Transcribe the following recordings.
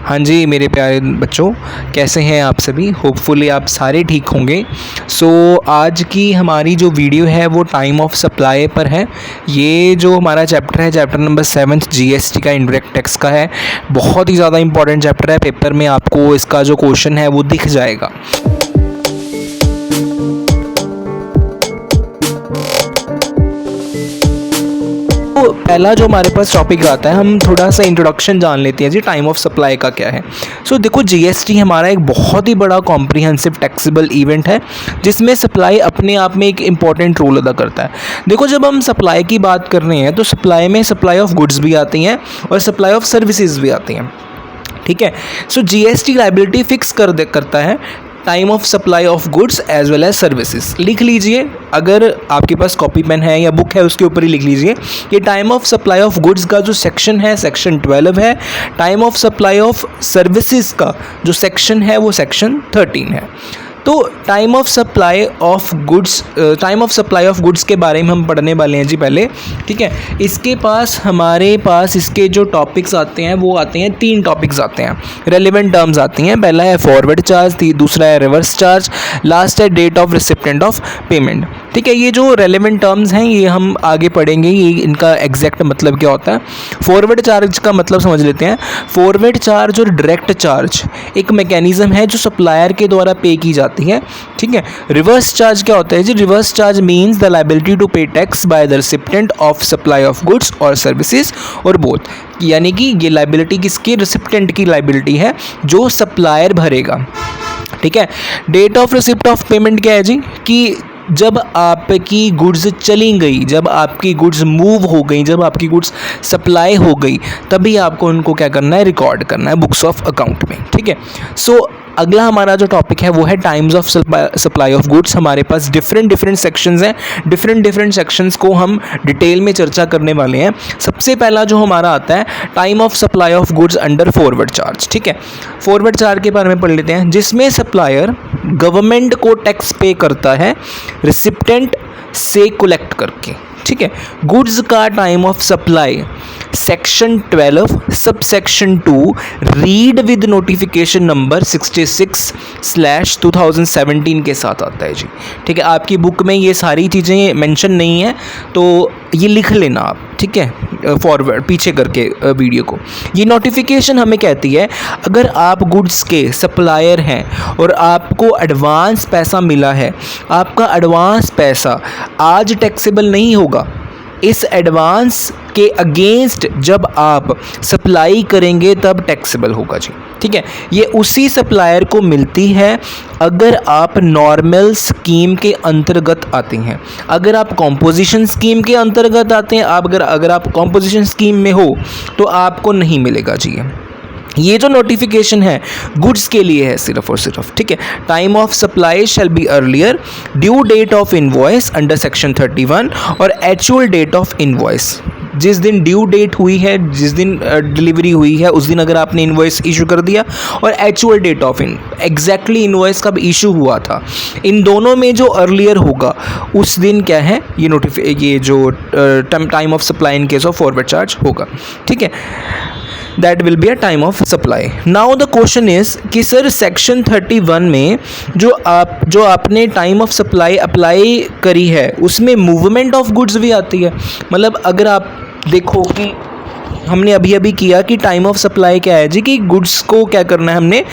हाँ जी मेरे प्यारे बच्चों, कैसे हैं आप सभी। होपफुली आप सारे ठीक होंगे। आज की हमारी जो वीडियो है वो टाइम ऑफ सप्लाई पर है। ये जो हमारा चैप्टर है, चैप्टर नंबर 7 जीएसटी का इनडायरेक्ट टैक्स का है। बहुत ही ज़्यादा इंपॉर्टेंट चैप्टर है। पेपर में आपको इसका जो क्वेश्चन है वो दिख जाएगा। तो पहला जो हमारे पास टॉपिक आता है, हम थोड़ा सा इंट्रोडक्शन जान लेते हैं जी टाइम ऑफ सप्लाई का क्या है। देखो, जीएसटी हमारा एक बहुत ही बड़ा कॉम्प्रिहेंसिव टैक्सेबल इवेंट है जिसमें सप्लाई अपने आप में एक इम्पॉर्टेंट रोल अदा करता है। देखो, जब हम सप्लाई की बात कर रहे हैं तो सप्लाई में सप्लाई ऑफ गुड्स भी आती हैं और सप्लाई ऑफ सर्विसेज भी आती हैं। ठीक है। जीएसटी लायबिलिटी फिक्स करता है time of supply of goods as well as services. लिख लीजिए, अगर आपके पास कॉपी पेन है या बुक है उसके ऊपर ही लिख लीजिए। ये time of supply of goods का जो सेक्शन है सेक्शन 12 है। Time of supply of services का जो सेक्शन है वो सेक्शन 13 है। तो time of supply of goods के बारे में हम पढ़ने वाले हैं जी पहले। ठीक है। हमारे पास इसके जो टॉपिक्स आते हैं वो आते हैं, 3 टॉपिक्स आते हैं, रेलेवेंट टर्म्स आती हैं। पहला है फॉरवर्ड चार्ज, दूसरा है रिवर्स चार्ज, लास्ट है date of recipient of payment. ठीक है। ये जो रेलेवेंट टर्म्स हैं ये हम आगे पढ़ेंगे, ये इनका एग्जैक्ट मतलब क्या होता है। फॉरवर्ड चार्ज का मतलब समझ लेते हैं। फॉरवर्ड चार्ज और डायरेक्ट चार्ज एक मैकेनिज्म है जो सप्लायर के द्वारा पे की जाती है। ठीक है। रिवर्स चार्ज क्या होता है जी। Reverse charge means the liability to pay tax by the recipient of supply of goods और सर्विसेज और बोथ, यानी कि ये लायबिलिटी किसकी, रिसिप्टेंट की लायबिलिटी है जो सप्लायर भरेगा। ठीक है। Date of receipt of payment क्या है जी, कि जब आपकी गुड्स चली गई, जब आपकी गुड्स मूव हो गई, जब आपकी गुड्स सप्लाई हो गई, तभी आपको उनको क्या करना है, रिकॉर्ड करना है बुक्स ऑफ अकाउंट में। ठीक है। अगला हमारा जो टॉपिक है वो है times of supply of goods. हमारे पास डिफरेंट सेक्शंस हैं। डिफरेंट सेक्शंस को हम डिटेल में चर्चा करने वाले हैं। सबसे पहला जो हमारा आता है time of supply of goods under forward charge. ठीक है। फॉरवर्ड चार्ज के बारे में पढ़ लेते हैं, जिसमें सप्लायर गवर्नमेंट को टैक्स पे करता है रिसिप्टेंट से कलेक्ट करके। ठीक है। गुड्स का time of supply section 12 sub section 2 read with notification number 66/2017 के साथ आता है जी। ठीक है। आपकी बुक में ये सारी चीज़ें मेंशन नहीं है तो ये लिख लेना आप। ठीक है, फॉरवर्ड पीछे करके वीडियो को। ये नोटिफिकेशन हमें कहती है, अगर आप गुड्स के सप्लायर हैं और आपको एडवांस पैसा मिला है, आपका एडवांस पैसा आज टैक्सेबल नहीं होगा। इस एडवांस के अगेंस्ट जब आप सप्लाई करेंगे तब टैक्सेबल होगा जी। ठीक है। ये उसी सप्लायर को मिलती है अगर आप नॉर्मल स्कीम के अंतर्गत आते हैं। अगर आप कॉम्पोजिशन स्कीम के अंतर्गत आते हैं, अगर आप कॉम्पोजिशन स्कीम में हो तो आपको नहीं मिलेगा जी। ये जो नोटिफिकेशन है गुड्स के लिए है सिर्फ और सिर्फ। ठीक है। Time of supply shall be earlier, due date of invoice under section 31 और एक्चुअल डेट ऑफ इनवॉइस। जिस दिन ड्यू डेट हुई है, जिस दिन डिलीवरी हुई है, उस दिन अगर आपने इनवॉइस इशू कर दिया, और actual date of exactly invoice कब इशू हुआ था, इन दोनों में जो अर्लियर होगा उस दिन क्या है, ये जो time of supply in case of forward charge होगा। ठीक है। That will be a time of supply. Now the question is कि सर सेक्शन 31 में जो आपने टाइम ऑफ सप्लाई अप्लाई करी है उसमें मूवमेंट ऑफ गुड्स भी आती है। मतलब अगर आप देखो कि हमने अभी किया कि टाइम ऑफ सप्लाई क्या है जी, कि गुड्स को क्या करना है, हमने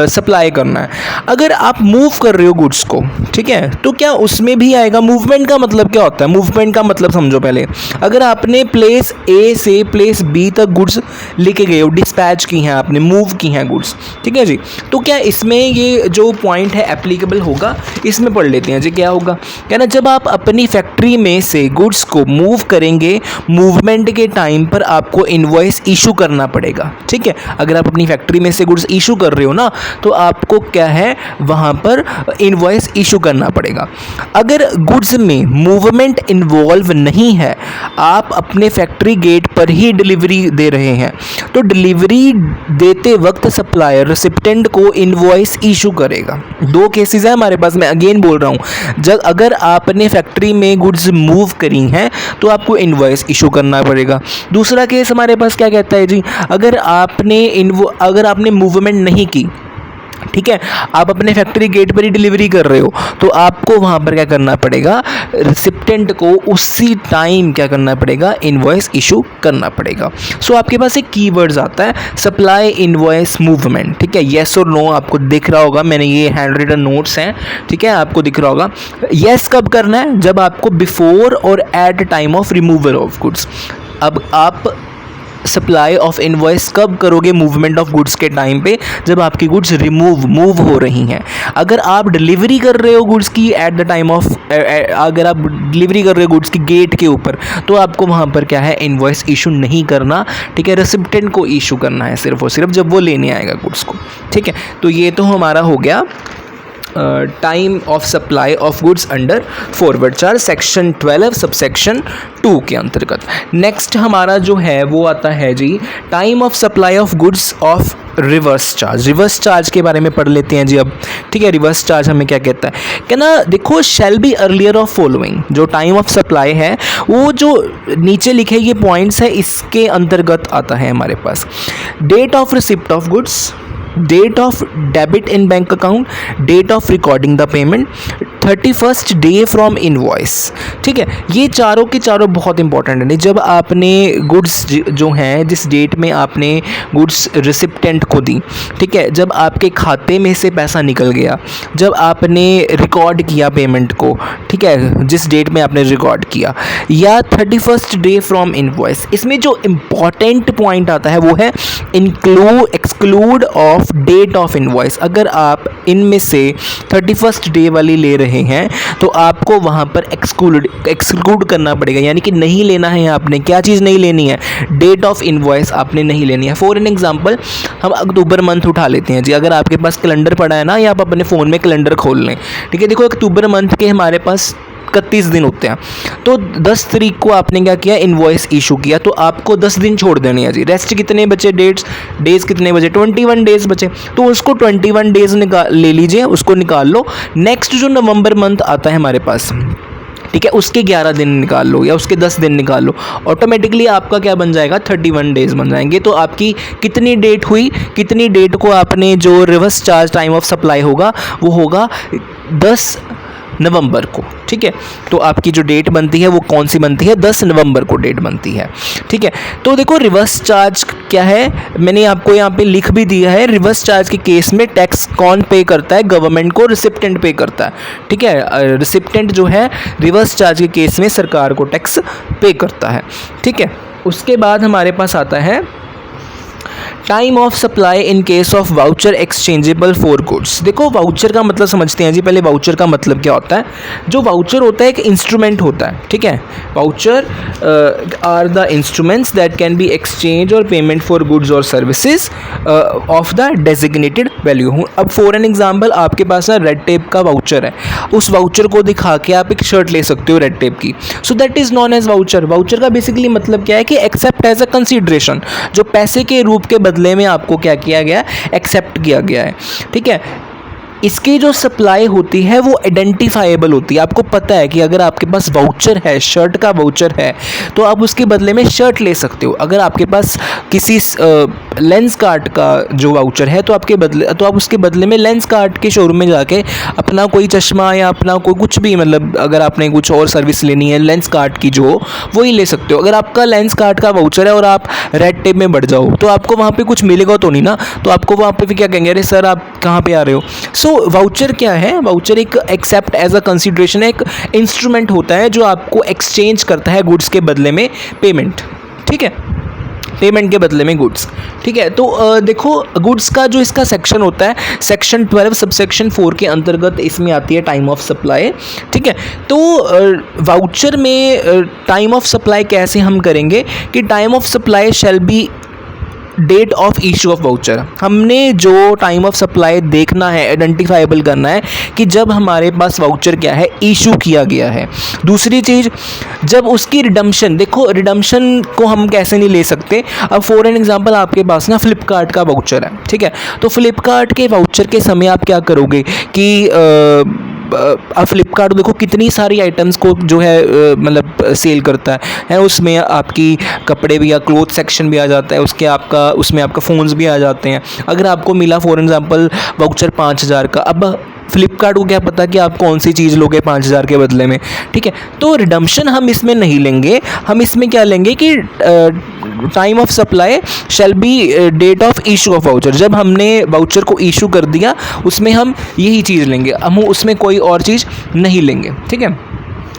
सप्लाई करना है। अगर आप मूव कर रहे हो गुड्स को, ठीक है, तो क्या उसमें भी आएगा। मूवमेंट का मतलब क्या होता है, मूवमेंट का मतलब समझो पहले। अगर आपने प्लेस ए से प्लेस बी तक गुड्स लेके गए हो, डिस्पैच की हैं आपने, मूव की हैं गुड्स, ठीक है जी, तो क्या इसमें ये जो पॉइंट है एप्लीकेबल होगा। इसमें पढ़ लेते हैं जी क्या होगा। क्या ना, जब आप अपनी फैक्ट्री में से गुड्स को मूव करेंगे, मूवमेंट के टाइम पर आपको इनवॉइस इशू करना पड़ेगा। ठीक है। अगर आप अपनी फैक्ट्री में से गुड्स इशू कर रहे हो ना, तो आपको क्या है, वहां पर इनवॉइस इशू करना पड़ेगा। अगर गुड्स में मूवमेंट इन्वॉल्व नहीं है, आप अपने फैक्ट्री गेट पर ही डिलीवरी दे रहे हैं, तो डिलीवरी देते वक्त सप्लायर रिसिप्टेंट को इनवॉइस इशू करेगा। 2 केसेस है हमारे पास, मैं अगेन बोल रहा हूं। जब अगर आपने फैक्ट्री में गुड्स मूव करी हैं तो आपको इनवॉइस इशू करना पड़ेगा। दूसरा केस इनवॉइस हमारे पास क्या कहता है जी, अगर आपने मूवमेंट नहीं की, ठीक है, आप अपने फैक्ट्री गेट पर ही डिलीवरी कर रहे हो, तो आपको वहाँ पर क्या करना पड़ेगा, रिसिप्टेंट को उसी टाइम क्या करना पड़ेगा, इनवॉइस इशू करना पड़ेगा। सो आपके पास एक कीवर्ड्स आता है, सप्लाई इनवॉइस मूवमेंट, ठीक है, येस और नो आपको दिख रहा होगा, मैंने ये हैंड रिटन नोट्स हैं, ठीक है, आपको दिख रहा होगा। येस कब करना है, जब आपको बिफोर और at time of removal of goods. अब आप सप्लाई ऑफ इनवॉइस कब करोगे, मूवमेंट ऑफ गुड्स के टाइम पे, जब आपकी गुड्स मूव हो रही हैं। अगर आप डिलीवरी कर रहे हो गुड्स की एट द टाइम ऑफ, अगर आप डिलीवरी कर रहे हो गुड्स की गेट के ऊपर, तो आपको वहाँ पर क्या है, इनवॉइस इशू नहीं करना, ठीक है, रेसिप्टेंट को इशू करना है सिर्फ और सिर्फ जब वो लेने आएगा गुड्स को, ठीक है। तो ये तो हमारा हो गया time of supply of goods under forward charge section 12 subsection 2 के अंतर्गत। नेक्स्ट हमारा जो है वो आता है जी, time of supply of goods of reverse charge. Reverse charge के बारे में पढ़ लेते हैं जी अब, ठीक है। रिवर्स चार्ज हमें क्या कहता है, क्या ना, देखो, शैल बी अर्लियर ऑफ फॉलोइंग, जो टाइम ऑफ सप्लाई है वो जो नीचे लिखे ये पॉइंट्स है इसके अंतर्गत आता है हमारे पास। Date of receipt of goods, date of debit in bank account, date of recording the payment, 31st day from invoice, ठीक है। ये चारों के चारों बहुत इंपॉर्टेंट है। जब आपने गुड्स जो हैं, जिस डेट में आपने गुड्स रिसिप्टेंट को दी, ठीक है, जब आपके खाते में से पैसा निकल गया, जब आपने रिकॉर्ड किया पेमेंट को, ठीक है, जिस डेट में आपने रिकॉर्ड किया, या 31st डे फ्रॉम इनवॉइस। इसमें जो इम्पॉर्टेंट पॉइंट आता है वो है exclude of date of invoice. अगर आप इनमें से 31st डे वाली ले रहे हैं तो आपको वहाँ पर एक्सक्लूड करना पड़ेगा, यानी कि नहीं लेना है आपने। क्या चीज़ नहीं लेनी है, डेट ऑफ इनवॉइस आपने नहीं लेनी है। फॉर एन एग्जांपल हम अक्टूबर मंथ उठा लेते हैं जी। अगर आपके पास कैलेंडर पड़ा है ना, या आप अपने फ़ोन में कैलेंडर खोल लें, ठीक है। देखो, अक्टूबर मंथ के हमारे पास 31 दिन होते हैं, तो 10 तारीख को आपने क्या किया, इनवॉइस इशू किया, तो आपको 10 दिन छोड़ देने हैं जी। रेस्ट कितने बचे, डेज कितने बचे, 21 डेज बचे, तो उसको 21 डेज ले लीजिए, उसको निकाल लो। नेक्स्ट जो नवंबर मंथ आता है हमारे पास, ठीक है, उसके 11 दिन निकाल लो या उसके 10 दिन निकाल लो, ऑटोमेटिकली आपका क्या बन जाएगा, 31 डेज बन जाएंगे। तो आपकी कितनी डेट हुई, कितनी डेट को आपने जो reverse charge time of supply होगा वो होगा 10 नवंबर को, ठीक है। तो आपकी जो डेट बनती है वो कौन सी बनती है, 10 नवंबर को डेट बनती है, ठीक है। तो देखो, रिवर्स चार्ज क्या है, मैंने आपको यहाँ पे लिख भी दिया है। रिवर्स चार्ज के केस में टैक्स कौन पे करता है, गवर्नमेंट को रिसिप्टेंट पे करता है, ठीक है। रिसिप्टेंट जो है रिवर्स चार्ज के केस में सरकार को टैक्स पे करता है, ठीक है। उसके बाद हमारे पास आता है time of supply in case of voucher exchangeable for goods. देखो, वाउचर का मतलब समझते हैं जी। पहले वाउचर का मतलब क्या होता है। जो वाउचर होता है एक इंस्ट्रूमेंट होता है, ठीक है। Voucher are the instruments that can be exchange और पेमेंट फॉर गुड्स और services of the designated value. अब फॉर एन एग्जाम्पल, आपके पास ना रेड टेप का वाउचर है, उस वाउचर को दिखा के आप एक शर्ट ले सकते हो रेड टेप की, so that is known as voucher. Voucher का बेसिकली मतलब क्या है कि एक्सेप्ट एज अ कंसिडरेशन, जो पैसे के रूप के बदले में आपको क्या किया गया, एक्सेप्ट किया गया है, ठीक है। इसकी जो सप्लाई होती है वो आइडेंटिफाइबल होती है। आपको पता है कि अगर आपके पास वाउचर है, शर्ट का वाउचर है, तो आप उसके बदले में शर्ट ले सकते हो। अगर आपके पास किसी लेंस कार्ट का जो वाउचर है, तो आप उसके बदले में लेंस कार्ट के शोरूम में जाके अपना कोई चश्मा या अपना कोई कुछ भी, मतलब अगर आपने कुछ और सर्विस लेनी है लेंस कार्ट की जो, वही ले सकते हो। अगर आपका लेंस कार्ट का वाउचर है और आप रेड टेप में बढ़ जाओ, तो आपको वहाँ पे कुछ मिलेगा तो नहीं ना, तो आपको वहाँ पे फिर क्या कहेंगे, अरे सर आप कहाँ पे आ रहे हो। सो वाउचर क्या है, वाउचर एक एक्सेप्ट एज अ कंसिडरेशन, एक इंस्ट्रूमेंट होता है जो आपको एक्सचेंज करता है गुड्स के बदले में पेमेंट, ठीक है, पेमेंट के बदले में गुड्स, ठीक है। तो देखो, गुड्स का जो इसका सेक्शन होता है, सेक्शन 12 सबसेक्शन 4 के अंतर्गत इसमें आती है टाइम ऑफ सप्लाई, ठीक है। तो वाउचर में टाइम ऑफ सप्लाई कैसे हम करेंगे कि time of supply shall be date of issue of voucher. हमने जो टाइम ऑफ सप्लाई देखना है, आइडेंटिफाइबल करना है कि जब हमारे पास वाउचर क्या है, इशू किया गया है। दूसरी चीज़, जब उसकी रिडम्पशन, देखो रिडम्पशन को हम कैसे नहीं ले सकते। अब फॉर एन एग्जांपल, आपके पास ना फ्लिपकार्ट का वाउचर है, ठीक है। तो फ्लिपकार्ट के वाउचर के समय आप क्या करोगे कि आप फ्लिपकार्ट देखो कितनी सारी आइटम्स को जो है मतलब सेल करता है। उसमें आपकी कपड़े भी या क्लोथ सेक्शन भी आ जाता है, उसमें आपका फ़ोन्स भी आ जाते हैं। अगर आपको मिला फॉर एग्जांपल वाउचर 5000 का, अब फ्लिपकार्ट को क्या पता कि आप कौन सी चीज़ लोगे 5000 के बदले में, ठीक है। तो रिडम्पशन हम इसमें नहीं लेंगे, हम इसमें क्या लेंगे कि time of supply shall be date of issue of voucher. जब हमने वाउचर को इशू कर दिया उसमें हम यही चीज़ लेंगे, हम उसमें कोई और चीज़ नहीं लेंगे, ठीक है।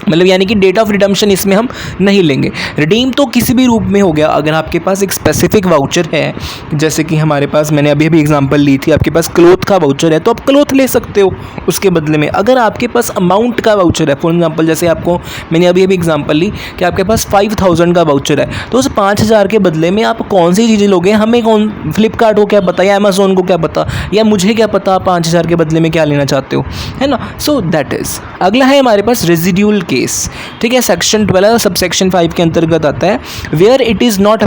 मतलब यानी कि डेट ऑफ रिडम्पशन इसमें हम नहीं लेंगे। रिडीम तो किसी भी रूप में हो गया। अगर आपके पास एक स्पेसिफिक वाउचर है, जैसे कि हमारे पास, मैंने अभी एग्जांपल ली थी, आपके पास क्लोथ का वाउचर है तो आप क्लोथ ले सकते हो उसके बदले में। अगर आपके पास अमाउंट का वाउचर है, फॉर एग्जांपल जैसे आपको मैंने अभी एग्जांपल ली कि आपके पास 5000 का वाउचर है, तो उस 5000 के बदले में आप कौन सी चीज़ें लोगे, हमें फ्लिपकार्ट को क्या पता या अमेजोन को क्या पता या मुझे क्या पता आप 5000 के बदले में क्या लेना चाहते हो, है ना। सो दैट इज़। अगला है हमारे पास रेजिड्यूल केस, ठीक है। सेक्शन 12 सबसेक्शन 5 के अंतर्गत आता है। Where it is not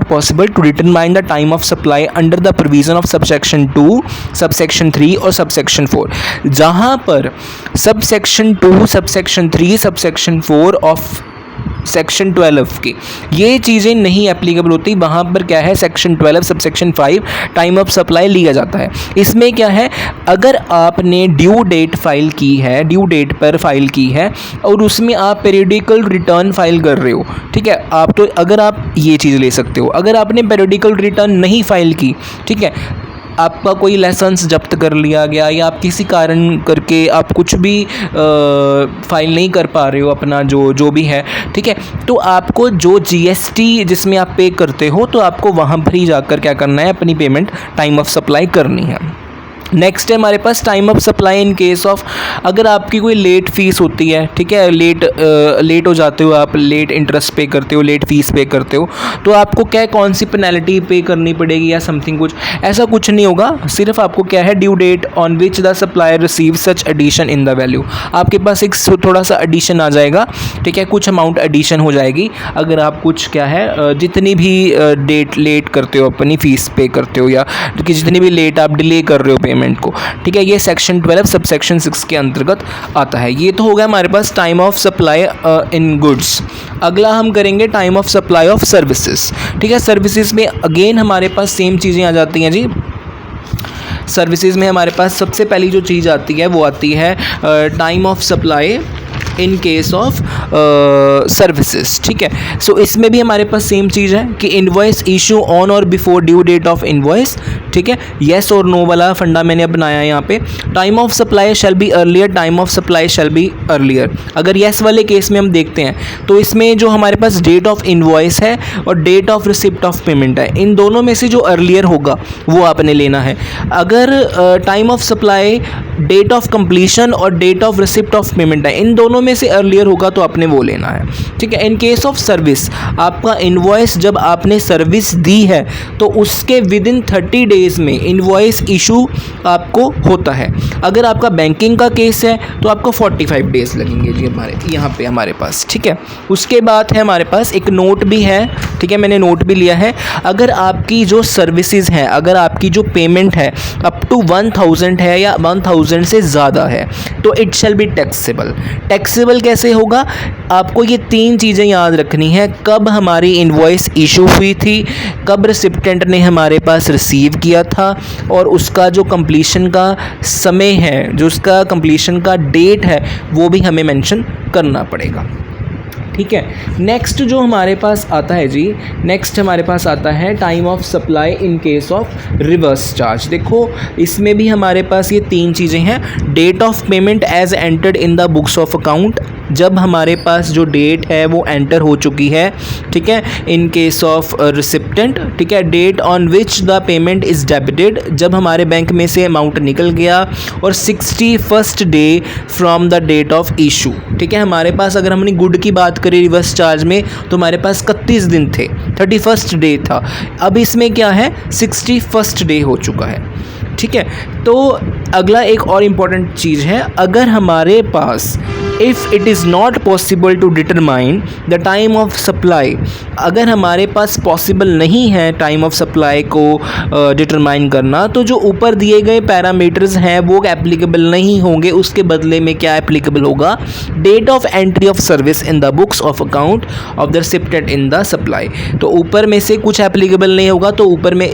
possible to determine the time of supply under the provision of subsection 2, subsection 3 और सबसेक्शन 4। जहां पर subsection 2, subsection 3, subsection 4 of section 12 की ये चीज़ें नहीं एप्लीकेबल होती, वहाँ पर क्या है section 12 subsection 5 time of supply लिया जाता है। इसमें क्या है, अगर आपने ड्यू डेट फाइल की है, ड्यू डेट पर फाइल की है और उसमें आप पीरियडिकल रिटर्न फाइल कर रहे हो, ठीक है, आप तो अगर आप ये चीज़ ले सकते हो। अगर आपने पीरियडिकल रिटर्न नहीं फाइल की, ठीक है, आपका कोई लाइसेंस जब्त कर लिया गया या आप किसी कारण करके आप कुछ भी फाइल नहीं कर पा रहे हो अपना जो भी है, ठीक है, तो आपको जो जीएसटी जिसमें आप पे करते हो तो आपको वहाँ पर ही जाकर क्या करना है, अपनी पेमेंट टाइम ऑफ सप्लाई करनी है। नेक्स्ट है हमारे पास time of supply in case of, अगर आपकी कोई लेट फीस होती है, ठीक है, लेट हो जाते हो आप, लेट इंटरेस्ट पे करते हो, लेट फीस पे करते हो, तो आपको क्या कौन सी पेनल्टी पे करनी पड़ेगी या समथिंग कुछ, ऐसा कुछ नहीं होगा। सिर्फ आपको क्या है, due date on which the supplier receive such addition in the value, आपके पास एक थोड़ा सा एडिशन आ जाएगा, ठीक है, कुछ अमाउंट एडिशन हो जाएगी अगर आप कुछ क्या है जितनी भी डेट लेट करते हो अपनी फ़ीस पे करते हो या कि जितनी भी लेट आप डिले कर रहे हो पेमेंट को, ठीक है। ये सेक्शन 12 सब सेक्शन 6 के अंतर्गत आता है। ये तो हो गया हमारे पास time of supply in goods. अगला हम करेंगे time of supply of services, ठीक है। सर्विसेज में अगेन हमारे पास सेम चीज़ें आ जाती हैं जी। सर्विसेज में हमारे पास सबसे पहली जो चीज़ आती है वो आती है time of supply in case of services, ठीक है। सो इसमें भी हमारे पास सेम चीज़ है कि इनवॉइस इशू ऑन और before due date of invoice, ठीक है, येस और नो वाला फंडा मैंने बनाया है यहाँ पे। Time of supply shall be earlier, time of supply shall be earlier. अगर येस वाले केस में हम देखते हैं तो इसमें जो हमारे पास डेट ऑफ इनवॉइस है और date of receipt of payment है, इन दोनों में से जो अर्लियर होगा वो आपने लेना है। अगर time of supply date of completion और date of receipt of payment है, इन दोनों में से अर्लियर होगा तो आपने वो लेना है, ठीक है। इन केस ऑफ सर्विस, आपका इनवॉइस जब आपने सर्विस दी है तो उसके विद इन 30 डेज में इनवॉइस इशू आपको होता है। अगर आपका बैंकिंग का केस है तो आपको 45 डेज लगेंगे जी हमारे यहाँ पे हमारे पास, ठीक है। उसके बाद है हमारे पास एक नोट भी है, ठीक है, मैंने नोट भी लिया है। अगर आपकी जो सर्विसेज हैं, अगर आपकी जो पेमेंट है अप टू 1000 है या 1000 से ज़्यादा है तो it shall be taxable. Taxable कैसे होगा, आपको ये 3 चीज़ें याद रखनी है। कब हमारी इनवॉइस इशू हुई थी, कब रिसिप्टेंट ने हमारे पास रिसीव किया था और उसका जो कंप्लीशन का समय है, जो उसका कंप्लीशन का डेट है वो भी हमें मेंशन करना पड़ेगा, ठीक है। नेक्स्ट जो हमारे पास आता है जी, नेक्स्ट हमारे पास आता है time of supply in case of reverse charge. देखो इसमें भी हमारे पास ये 3 चीज़ें हैं। Date of payment as entered in the books of account, जब हमारे पास जो डेट है वो एंटर हो चुकी है, ठीक है, इन केस ऑफ रिसिप्टेंट, ठीक है। Date on which the payment is debited, जब हमारे बैंक में से अमाउंट निकल गया, और 61st day from the date of issue, ठीक है। हमारे पास अगर हमने गुड की बात करें रिवर्स चार्ज में तो हमारे पास 31 दिन थे, 31st डे था। अब इसमें क्या है, 61st डे हो चुका है, ठीक है। तो अगला एक और इम्पॉर्टेंट चीज़ है, अगर हमारे पास if it is not possible to determine the time of supply, अगर हमारे पास पॉसिबल नहीं है टाइम ऑफ सप्लाई को डिटरमाइन करना, तो जो ऊपर दिए गए पैरामीटर्स हैं वो एप्लीकेबल नहीं होंगे। उसके बदले में क्या एप्लीकेबल होगा? Date of entry of service in the books of account of the recipient in the supply. तो ऊपर में से कुछ एप्लीकेबल नहीं होगा, तो ऊपर में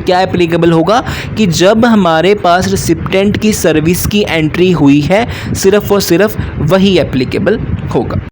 क्या एप्लीकेबल होगा कि जब हमारे पास रिसिप्टेंट की सर्विस की एंट्री हुई है, सिर्फ और सिर्फ वही एप्लीकेबल होगा।